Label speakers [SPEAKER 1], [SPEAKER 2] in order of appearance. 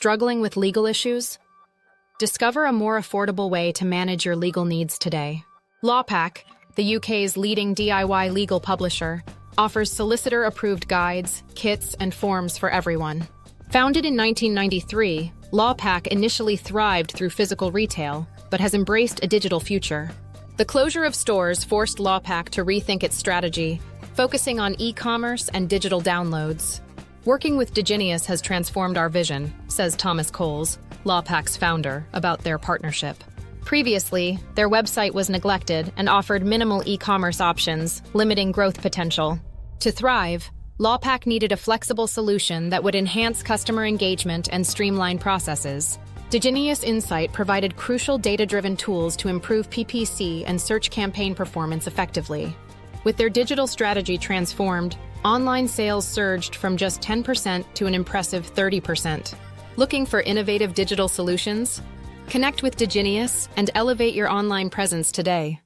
[SPEAKER 1] Struggling with legal issues? Discover a more affordable way to manage your legal needs today. Lawpack, the UK's leading DIY legal publisher, offers solicitor-approved guides, kits, and forms for everyone. Founded in 1993, Lawpack initially thrived through physical retail, but has embraced a digital future. The closure of stores forced Lawpack to rethink its strategy, focusing on e-commerce and digital downloads. Working with Diginius has transformed our vision, says Thomas Coles, Lawpack's founder, about their partnership. Previously, their website was neglected and offered minimal e-commerce options, limiting growth potential. To thrive, Lawpack needed a flexible solution that would enhance customer engagement and streamline processes. Diginius Insight provided crucial data-driven tools to improve PPC and search campaign performance effectively. With their digital strategy transformed, online sales surged from just 10% to an impressive 30%. Looking for innovative digital solutions? Connect with Diginius and elevate your online presence today.